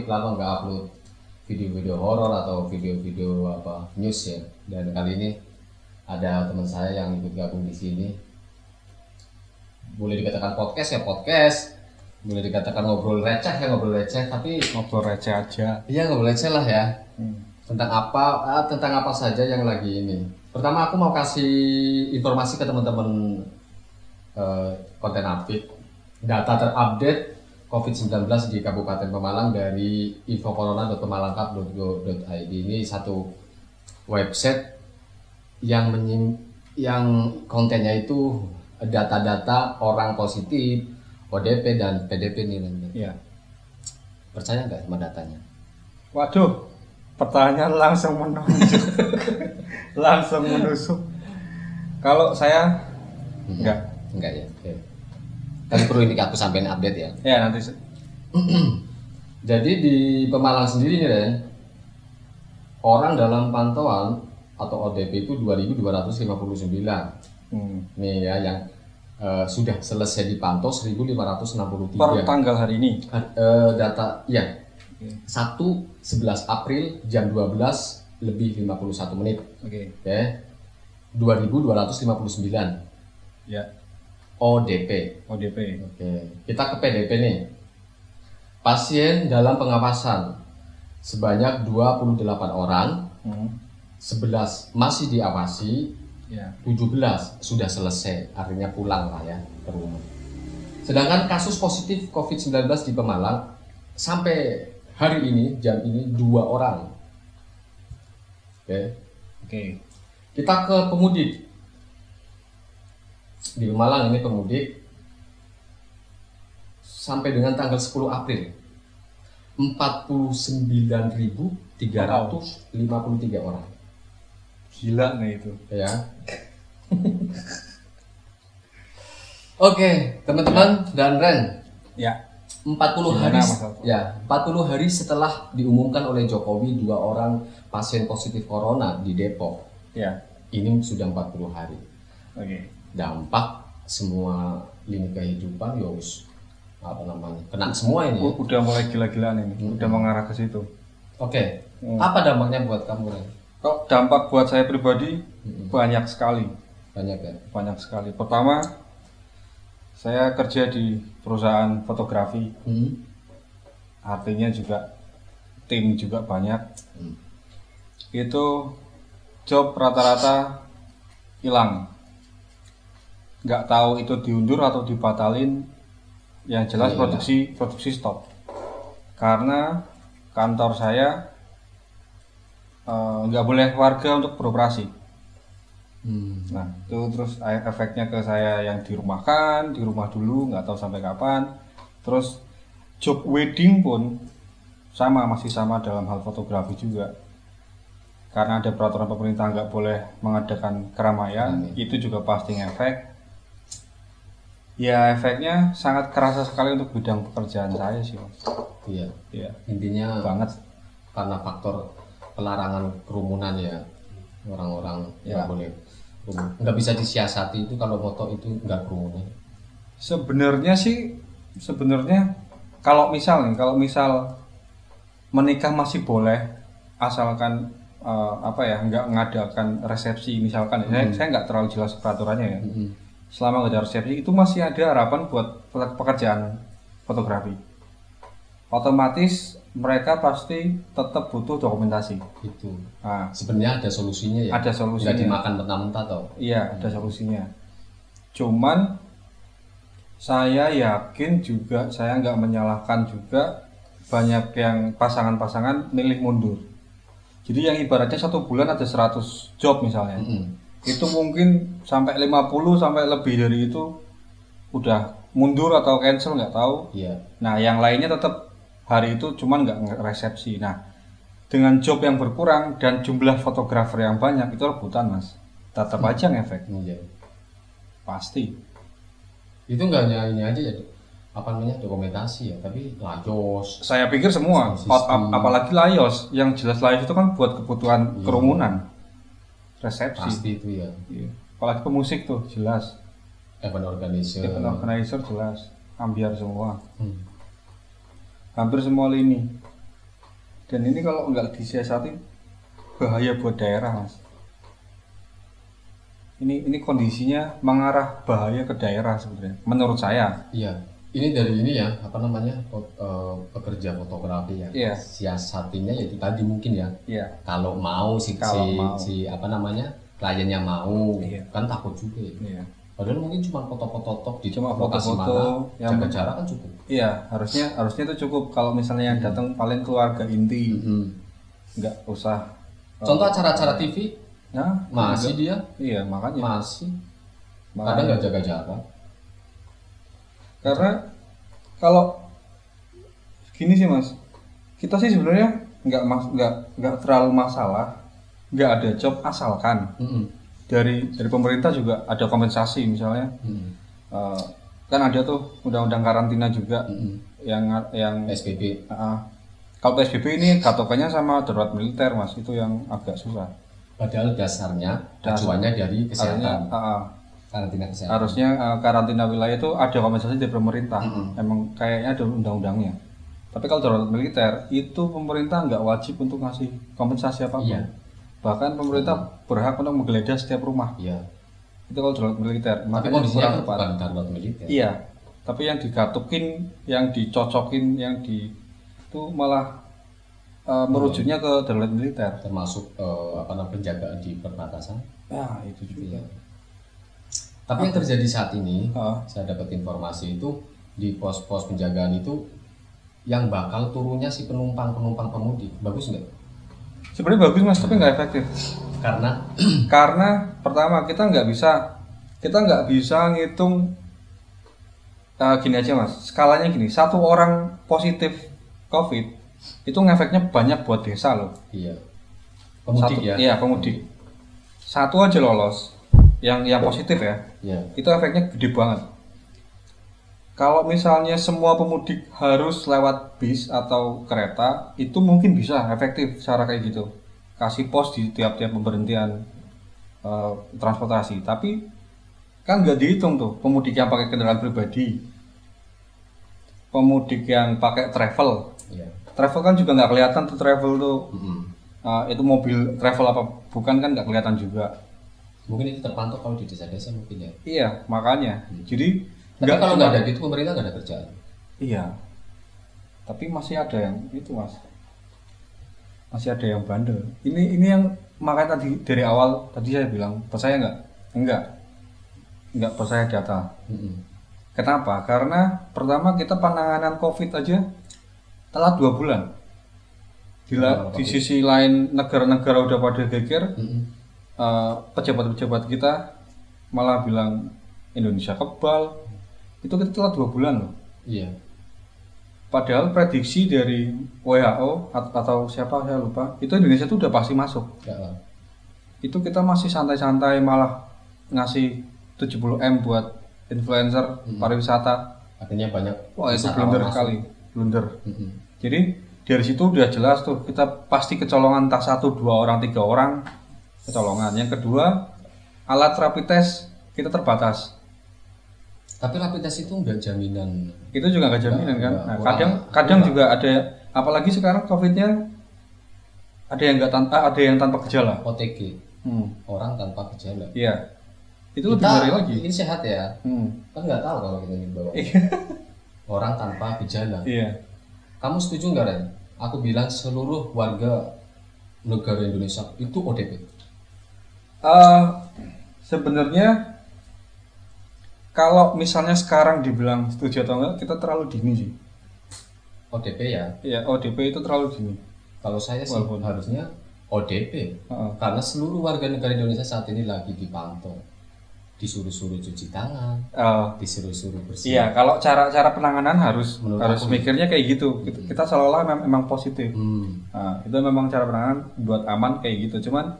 lama nggak upload video-video horor atau video-video news ya. Dan kali ini ada teman saya yang ikut gabung di sini. Boleh dikatakan podcast ya podcast, boleh dikatakan ngobrol receh ya ngobrol receh, tapi ngobrol receh aja. Iya ngobrol receh lah ya. Tentang apa saja yang lagi ini. Pertama aku mau kasih informasi ke teman-teman konten update data terupdate COVID-19 di Kabupaten Pemalang dari infocorona.pemalangkap.go.id. Ini satu website yang kontennya itu data-data orang positif, ODP dan PDP nih. Iya. Percaya nggak sama datanya? Waduh, pertanyaan langsung menusuk. Langsung menusuk. Kalau saya enggak ya. Oke. Kan perlu ini aku sampein update ya. Ya nanti. Jadi di Pemalang sendiri nih Ren, orang dalam pantauan atau ODP itu 2.259. Nih ya yang sudah selesai dipantau 1.563. Per tanggal hari ini. Data ya. 1/11 April jam 12 lebih 51 menit. Oke. 2.259. Ya. ODP. Oke. Kita ke PDP nih. Pasien dalam pengawasan sebanyak 28 orang. 11 masih diawasi. Ya. 17 sudah selesai, artinya pulang lah ya ke rumah. Sedangkan kasus positif COVID-19 di Pemalang sampai hari ini jam ini 2 orang. Oke. Kita ke pemudik. Di Pemalang ini pemudik sampai dengan tanggal 10 April 49.353 orang. Gila nih itu. Ya. Oke, teman-teman dan Ren. Ya. 40 hari ya, 40 hari setelah diumumkan oleh Jokowi 2 orang pasien positif corona di Depok. Ya. Ini sudah 40 hari. Oke. Dampak semua lini kehidupan ya kena semua ini. Udah mulai gila-gilaan ini. Udah mengarah ke situ. Oke. Apa dampaknya buat kamu, Ren? Kalau dampak buat saya pribadi banyak sekali. Banyak ya? Banyak sekali. Pertama, saya kerja di perusahaan fotografi. Artinya juga tim juga banyak. Itu job rata-rata hilang. Nggak tahu itu diundur atau dibatalin. Yang jelas produksi stop. Karena kantor saya nggak boleh warga untuk beroperasi. Nah itu terus efeknya ke saya yang dirumahkan, di rumah dulu nggak tahu sampai kapan. Terus job wedding pun masih sama dalam hal fotografi juga. Karena ada peraturan pemerintah nggak boleh mengadakan keramaian, itu juga pasti ngefek. Ya efeknya sangat kerasa sekali untuk bidang pekerjaan saya sih Mas. Iya. Intinya banget karena faktor pelarangan kerumunan ya, orang-orang nggak boleh, nggak bisa disiasati itu kalau foto itu nggak kerumunan. Sebenarnya kalau misal menikah masih boleh asalkan nggak mengadakan resepsi misalkan. Saya nggak terlalu jelas peraturannya ya. Selama nggak ada resepsi itu masih ada harapan buat pekerjaan fotografi. Otomatis mereka pasti tetap butuh dokumentasi. Itu. Nah, sebenarnya ada solusinya ya. Ada solusinya. Nggak dimakan mentah-mentah toh. Iya, ada solusinya. Cuman saya yakin juga, saya nggak menyalahkan juga banyak yang pasangan-pasangan milih mundur. Jadi yang ibaratnya 1 bulan ada 100 job misalnya. Itu mungkin sampai 50 sampai lebih dari itu udah mundur atau cancel nggak tahu. Iya. Nah yang lainnya tetap hari itu cuman nggak resepsi. Nah dengan job yang berkurang dan jumlah fotografer yang banyak itu rebutan Mas. Tetap aja ngefek. Iya. Pasti. Itu nggak hanya ini aja ya, dokumentasi ya, tapi layos. Saya pikir semua, apalagi layos. Yang jelas layos itu kan buat kebutuhan kerumunan. Resepsi. Pasti itu ya. Iya. Apalagi pemusik tuh jelas. Event organizer jelas. Ambiar semua. Hampir semua lini. Dan ini kalau nggak disiasati bahaya buat daerah, Mas. Ini kondisinya mengarah bahaya ke daerah sebenarnya, menurut saya. Iya, ini dari ini ya, apa namanya, pekerja fotografi ya. Iya. Siasatinya ya itu tadi mungkin ya. Iya. Kalau mau si apa namanya, kliennya mau, Iya. kan takut juga. Iya. Padahal mungkin cuma foto-foto tok di Cuma lokasi foto-foto mana, yang jaga jarak kan cukup. Iya, harusnya itu cukup. Kalau misalnya yang datang paling keluarga inti, nggak usah. Contoh acara-acara TV, Nah, masih dia, iya makanya. masih. Kadang nggak jaga jarak. Karena kalau gini sih Mas, kita sih sebenarnya nggak terlalu masalah, nggak ada job asalkan dari pemerintah juga ada kompensasi misalnya. Kan ada tuh undang-undang karantina juga yang PSBB. Kalau PSBB ini katokannya sama darurat militer Mas, itu yang agak susah. Padahal dasarnya tujuannya dari kesehatan. Karantina kesehatan. Harusnya karantina wilayah itu ada kompensasi dari pemerintah. Emang kayaknya ada undang-undangnya. Tapi kalau darurat militer itu pemerintah nggak wajib untuk ngasih kompensasi apapun. Iya. Bahkan pemerintah berhak untuk menggeledah setiap rumah. Iya. Itu kalau darurat militer. Tapi kondisinya kan bukan darurat militer. Iya. Tapi yang digatukin, yang dicocokin, itu malah merujuknya ke darurat militer. Termasuk penjagaan di perbatasan. Ya itu juga. Iya. Tapi yang terjadi saat ini, saya dapat informasi itu di pos-pos penjagaan itu yang bakal turunnya si penumpang pemudik, bagus nggak? Sebenarnya bagus Mas, tapi nggak efektif. Karena pertama kita nggak bisa ngitung gini aja Mas, skalanya gini, satu orang positif COVID itu ngefeknya banyak buat desa loh. Iya. Pemudik ya? Iya pemudik. Satu aja lolos, yang positif ya. Iya. Itu efeknya gede banget. Kalau misalnya semua pemudik harus lewat bis atau kereta, itu mungkin bisa efektif cara kayak gitu. Kasih pos di tiap-tiap pemberhentian transportasi. Tapi kan nggak dihitung tuh pemudik yang pakai kendaraan pribadi, pemudik yang pakai travel. Iya. Travel kan juga nggak kelihatan tuh travel tuh. Itu mobil travel apa bukan kan nggak kelihatan juga. Mungkin itu terpantau kalau di desa-desa mungkin ya. Iya makanya. Jadi tapi kalau nggak ada gitu pemerintah nggak ada kerjaan. Iya. Tapi masih ada yang itu Mas. Masih ada yang bandel. Ini yang makanya tadi dari awal tadi saya bilang percaya nggak? Enggak percaya data. Kenapa? Karena pertama kita penanganan COVID aja telat 2 bulan. Di sisi lain negara-negara udah pada geger, pejabat-pejabat kita malah bilang Indonesia kebal. Itu kita telat 2 bulan loh. Iya. Padahal prediksi dari WHO atau siapa saya lupa, itu Indonesia tuh udah pasti masuk. Ya. Itu kita masih santai-santai malah ngasih 70M buat influencer pariwisata. Artinya banyak. Wah itu blunder sekali, blunder. Jadi dari situ udah jelas tuh kita pasti kecolongan entah 1, 2 orang, 3 orang kecolongan. Yang kedua alat rapid test kita terbatas. Tapi rapid test itu nggak jaminan. Itu juga nggak jaminan kan. Nah, kadang juga ada, apalagi sekarang COVID-nya ada yang tanpa gejala. OTG. Orang tanpa gejala. Iya. Itu lebih ngeri lagi. Ini sehat ya. Kan nggak tahu kalau kita bawa. Orang tanpa gejala. Iya. Kamu setuju nggak Ren? Aku bilang seluruh warga negara Indonesia itu ODP. Sebenarnya kalau misalnya sekarang dibilang setuju atau enggak, kita terlalu dini sih. ODP ya? Iya, ODP itu terlalu dini. Kalau saya sih harusnya ODP. Karena seluruh warga negara Indonesia saat ini lagi dipantau. Disuruh-suruh cuci tangan, disuruh-suruh bersih. Iya, kalau cara penanganan harus mikirnya kayak gitu. Kita seolah-olah memang positif. Nah, itu memang cara penanganan buat aman kayak gitu. Cuman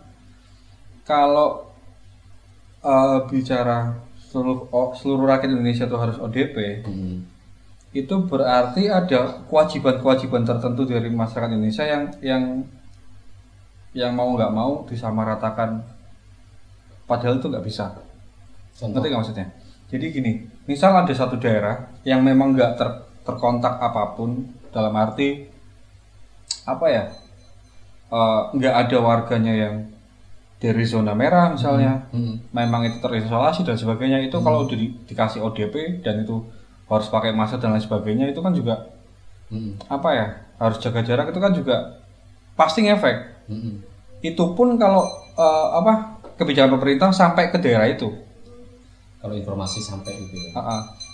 kalau bicara seluruh rakyat Indonesia itu harus ODP, itu berarti ada kewajiban-kewajiban tertentu dari masyarakat Indonesia yang mau nggak mau disamaratakan. Padahal itu nggak bisa. Ngerti nggak maksudnya? Jadi gini, misal ada satu daerah yang memang nggak terkontak apapun, dalam arti apa ya? nggak ada warganya yang dari zona merah misalnya, memang itu terisolasi dan sebagainya, itu kalau udah dikasih ODP dan itu harus pakai masker dan lain sebagainya, itu kan juga apa ya, harus jaga jarak, itu kan juga pasti ngefek. Itu pun kalau kebijakan pemerintah sampai ke daerah itu. Kalau informasi sampai gitu.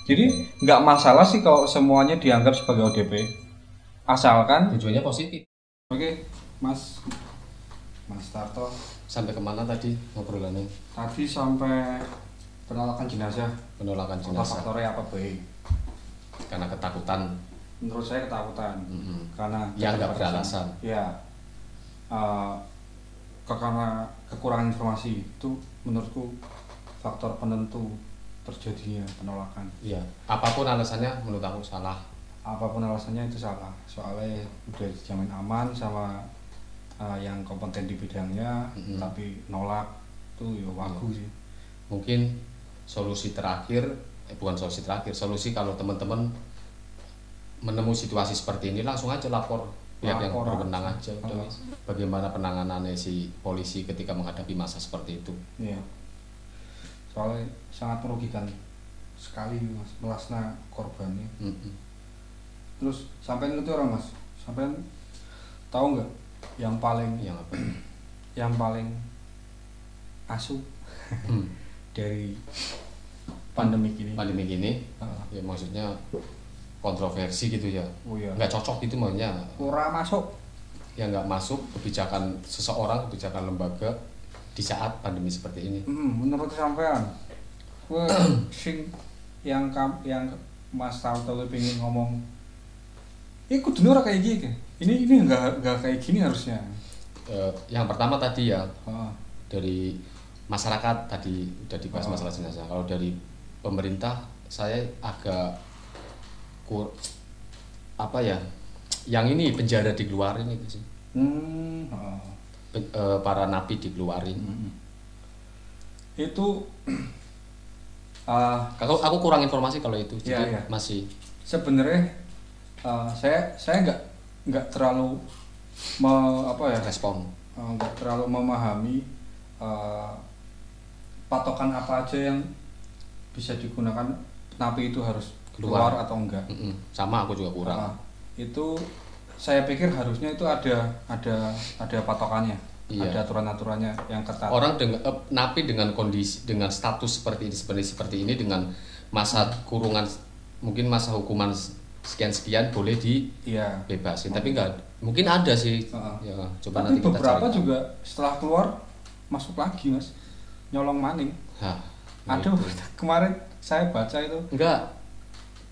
Jadi nggak masalah sih kalau semuanya dianggap sebagai ODP, asalkan tujuannya positif. Oke, Mas Tarto. Sampai kemana tadi ngobrolannya? Tadi sampai penolakan jenazah. Penolakan jenazah. Faktornya apa, Boy? Karena ketakutan. Menurut saya ketakutan. Karena ya nggak beralasan. Ya. Karena kekurangan informasi itu menurutku faktor penentu terjadinya penolakan. Iya. Apapun alasannya menurut aku salah. Apapun alasannya itu salah. Soalnya udah dijamin aman sama yang kompeten di bidangnya, tapi nolak tuh ya wagu sih. Mungkin solusi terakhir, bukan solusi terakhir, solusi kalau teman-teman menemui situasi seperti ini langsung aja lapor pihak yang berwenang aja. Bagaimana penanganannya si polisi ketika menghadapi masa seperti itu. Iya. Soalnya sangat merugikan sekali Mas, melasna korbannya. Terus sampai itu orang Mas, sampai tahu nggak yang paling asu dari pandemi gini ya maksudnya kontroversi gitu ya. Nggak cocok gitu maunya nggak masuk kebijakan seseorang, kebijakan lembaga di saat pandemi seperti ini. Menurut sampean yang Mas Tarto pengen ngomong kudu ora kayak gini. Ini enggak kayak gini harusnya. Yang pertama tadi ya dari masyarakat tadi udah dibahas masalah jenazah. Kalau dari pemerintah saya agak yang ini penjara dikeluarin itu sih. Para napi dikeluarin. Itu aku kurang informasi kalau itu. Jadi masih sebenarnya saya nggak terlalu respon, nggak terlalu memahami patokan apa aja yang bisa digunakan napi itu harus keluar atau enggak. Sama aku juga kurang. Itu saya pikir harusnya itu ada patokannya, ada aturan-aturannya yang ketat. Orang napi dengan kondisi, dengan status seperti ini dengan masa kurungan, mungkin masa hukuman sekian boleh dibebasin, tapi enggak, mungkin ada sih. Ya, coba tapi nanti kita beberapa cari. juga setelah keluar masuk lagi Mas, nyolong maning. Aduh, kemarin saya baca itu. Enggak,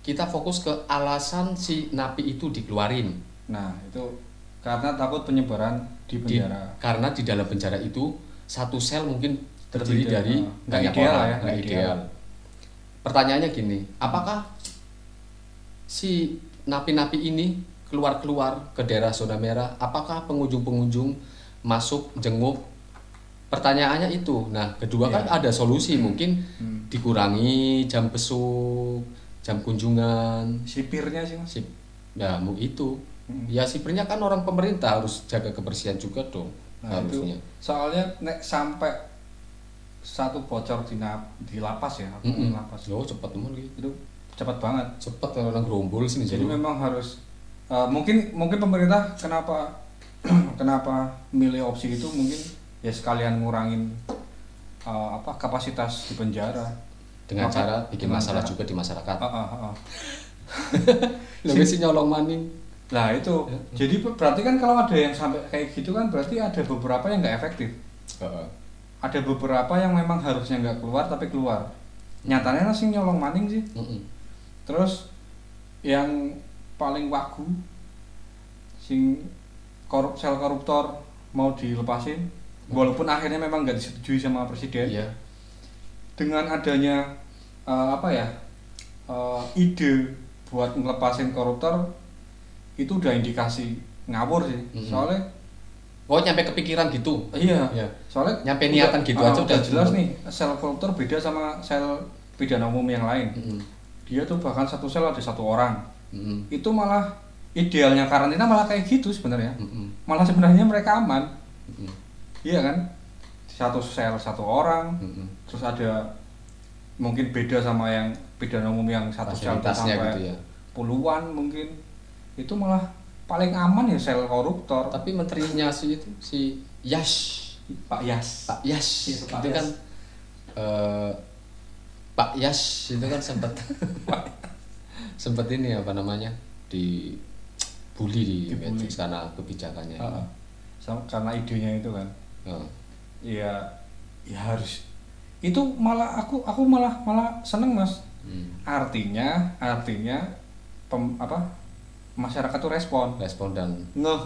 kita fokus ke alasan si napi itu dikeluarin. Nah itu karena takut penyebaran di penjara. Karena di dalam penjara itu satu sel mungkin terdiri dari nggak ideal. Pertanyaannya gini, apakah si napi-napi ini keluar ke daerah zona merah, apakah pengunjung masuk jenguk? Pertanyaannya itu. Nah, kedua kan ada solusi, mungkin dikurangi jam besuk, jam kunjungan. Sipirnya sih Mas. Ya, itu. Ya sipirnya kan orang pemerintah harus jaga kebersihan juga dong. Harusnya. Itu, soalnya nek sampai satu bocor di lapas ya, lapas. Cepat teman gitu. Itu cepat banget. Cepat orang gerombol sini. Jadi memang harus mungkin pemerintah kenapa milih opsi itu, mungkin ya sekalian ngurangin kapasitas di penjara dengan cara bikin masalah juga di masyarakat. Lebih sih nyolong maning. Nah itu, jadi berarti kan kalau ada yang sampai kayak gitu kan berarti ada beberapa yang nggak efektif. Ada beberapa yang memang harusnya nggak keluar tapi keluar. Nyatanya sih nyolong maning sih. Terus yang paling wagu, sel koruptor mau dilepasin, walaupun akhirnya memang nggak disetujui sama presiden. Dengan adanya ide buat ngelepasin koruptor, itu udah indikasi ngawur sih. Soalnya nyampe kepikiran gitu. Iya. Soalnya nyampe niatan gitu aja udah jelas nih, sel koruptor beda sama sel pidana umum yang lain. Dia tuh bahkan satu sel ada satu orang. Itu malah idealnya karantina malah kayak gitu sebenarnya. malah sebenarnya mereka aman. Mm-mm. Iya kan, satu sel satu orang, terus ada mungkin beda sama yang pidana umum yang satu sel Fasilitasnya sampai gitu ya. puluhan mungkin, itu malah paling aman ya sel koruptor. Tapi menterinya itu si Yash, Pak Yas Yash Iya, Pak itu Yas. kan Pak Yash itu kan sempat ini apa namanya dibully di Dibully. medsos karena kebijakannya. Karena idenya itu kan. Oh. Ya harus itu, malah aku malah seneng Mas. Artinya masyarakat tuh respon Dan ngeh.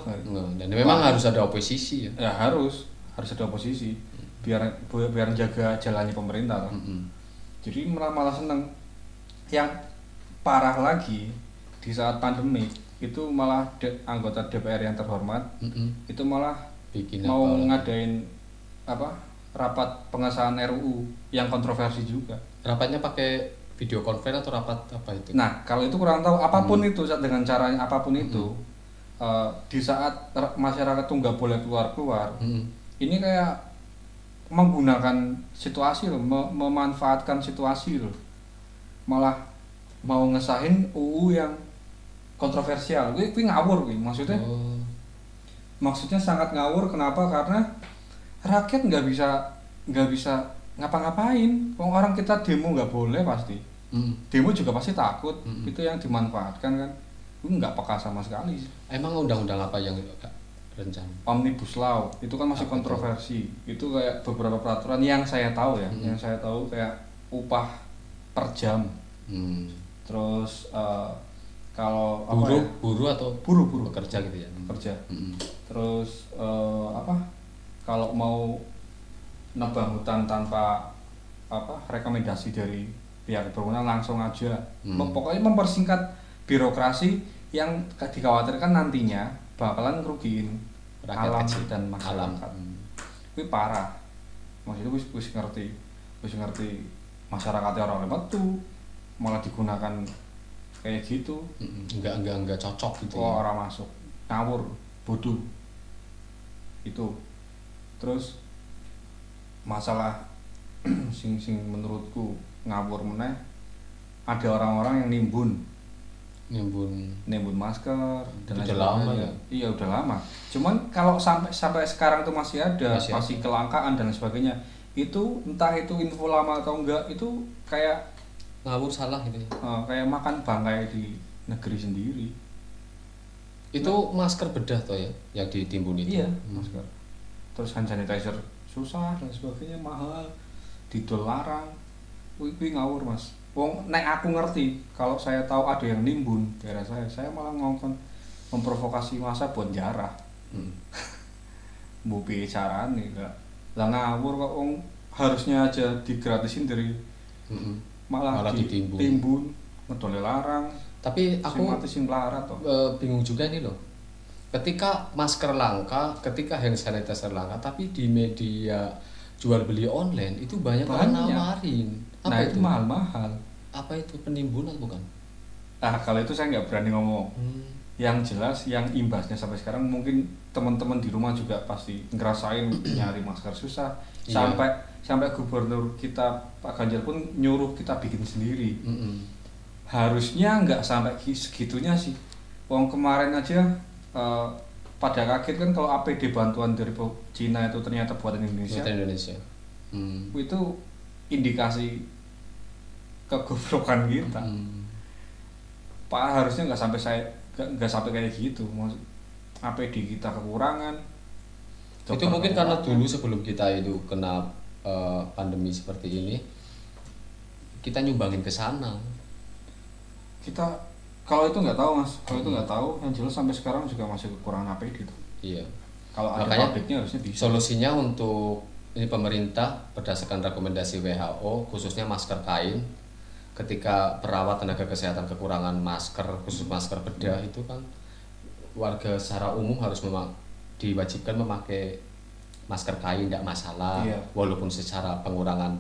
dan memang harus ada oposisi ya. Ya harus ada oposisi biar jaga jalannya pemerintah. Jadi malah seneng. Yang parah lagi di saat pandemi itu malah anggota DPR yang terhormat itu malah Bikin mau apa ngadain rapat pengesahan RUU yang kontroversi juga. rapatnya pakai video conference atau rapat apa itu? Nah, kalau itu kurang tahu, apapun itu dengan caranya apapun itu, di saat masyarakat tuh nggak boleh keluar, ini kayak menggunakan situasi loh, memanfaatkan situasi loh, malah mau ngesahin UU yang kontroversial. Gue ngawur gue, maksudnya sangat ngawur. Kenapa? Karena rakyat nggak bisa ngapa-ngapain. Orang kita demo nggak boleh pasti. Demo juga pasti takut. Itu yang dimanfaatkan kan. Gue nggak peka sama sekali. Emang undang-undang apa yang rencana? Omnibus Law itu kan masih kontroversi. Itu kayak beberapa peraturan yang saya tahu ya. Yang saya tahu kayak upah per jam. Terus kalau buruh atau buruh pekerja gitu ya? Kerja. Terus kalau mau nebang hutan tanpa rekomendasi dari pihak berwenang langsung aja. Pokoknya mempersingkat birokrasi yang dikhawatirkan nantinya bakalan ngerugiin alam dan masyarakat. Itu parah. Maksudnya wis ngerti masyarakatnya orang lewat tuh malah digunakan kayak gitu. Enggak cocok gitu. Orang masuk ngawur, bodoh. Itu. Terus masalah sing menurutku ngawur meneh, ada orang-orang yang nimbun masker dan udah lama ya? Iya udah lama. Cuman kalau sampai sekarang itu masih ada, masih kelangkaan dan sebagainya. Itu entah itu info lama atau enggak, itu kayak ngawur salah gitu ya. Kayak makan bangkai di negeri sendiri. Itu masker bedah toh ya yang ditimbun itu. Iya, masker. Terus hand sanitizer susah dan sebagainya, mahal, didol larang. Wih ngawur Mas. Wong nek aku ngerti, kalau saya tahu ada yang nimbun daerah saya malah ngongkon memprovokasi massa buat jarah. Mbok piye carane enggak. Lah ngawur kok wong harusnya aja digratisin dari malah ditimbun, ngedol larang. Tapi aku sing melarat toh. Bingung juga nih loh. Ketika masker langka, ketika hand sanitizer langka, tapi di media jual beli online itu banyak orang nawarin. Nah itu mahal-mahal. Apa itu penimbunan bukan? Kalau itu saya nggak berani ngomong. Yang jelas, yang imbasnya sampai sekarang mungkin teman-teman di rumah juga pasti ngerasain nyari masker susah. Sampai gubernur kita Pak Ganjar pun nyuruh kita bikin sendiri. Harusnya nggak sampai segitunya sih. Wong kemarin aja pada kaget kan kalau APD bantuan dari Cina itu ternyata buatan Indonesia. Itu indikasi kegoblokan kita. Pak harusnya nggak sampai kayak gitu. APD kita kekurangan. Itu mungkin karena dulu sebelum kita itu kena pandemi seperti ini, kita nyumbangin ke sana. Kita kalau itu nggak tahu Mas, yang jelas sampai sekarang juga masih kekurangan APD tuh. Iya. Kalau ada pabriknya harusnya bisa. Solusinya untuk ini pemerintah berdasarkan rekomendasi WHO khususnya masker kain, ketika perawat tenaga kesehatan kekurangan masker khusus masker bedah itu kan warga secara umum harus diwajibkan memakai masker kain, tidak masalah. Walaupun secara pengurangan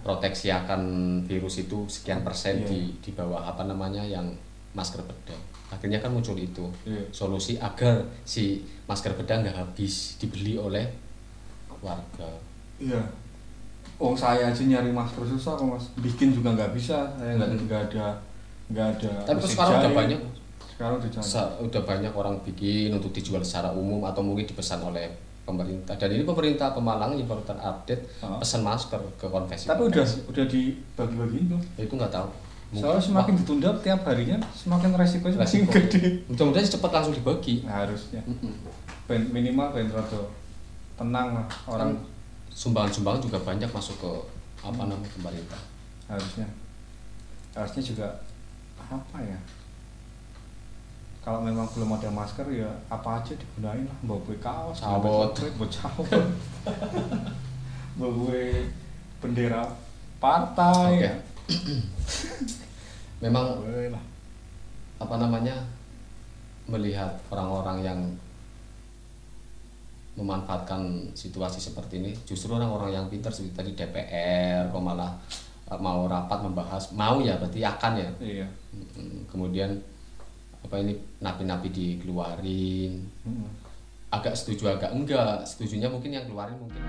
proteksi akan virus itu sekian persen di bawah yang masker bedah. Akhirnya kan muncul itu solusi agar si masker bedah nggak habis dibeli oleh warga. Iya. Oh saya aja nyari masker susah kok mas, bikin juga nggak bisa, saya nggak ada. Tapi sekarang udah banyak. Sekarang udah banyak orang bikin untuk dijual secara umum atau mungkin dipesan oleh pemerintah. Dan ini pemerintah Pemalang importer update pesan masker ke konveksi. Tapi udah dibagi-bagi itu. Itu nggak tahu. Soalnya semakin ditunda tiap harinya semakin resikonya semakin gede. Mudah-mudahan cepat langsung dibagi. Nah, harusnya. Minimal ben rada tenang lah orang. Sumbangan-sumbangan juga banyak masuk ke pemerintah. Harusnya juga apa ya? Kalau memang belum ada masker ya apa aja digunain lah, bawa kaos, cabut, bawa bendera partai. Okay. Memang melihat orang-orang yang memanfaatkan situasi seperti ini, justru orang-orang yang pintar seperti tadi DPR kok malah mau rapat membahas, berarti akan ya. Iya. Kemudian napi-napi dikeluarin. Agak setuju agak enggak, setujunya mungkin yang keluarin mungkin.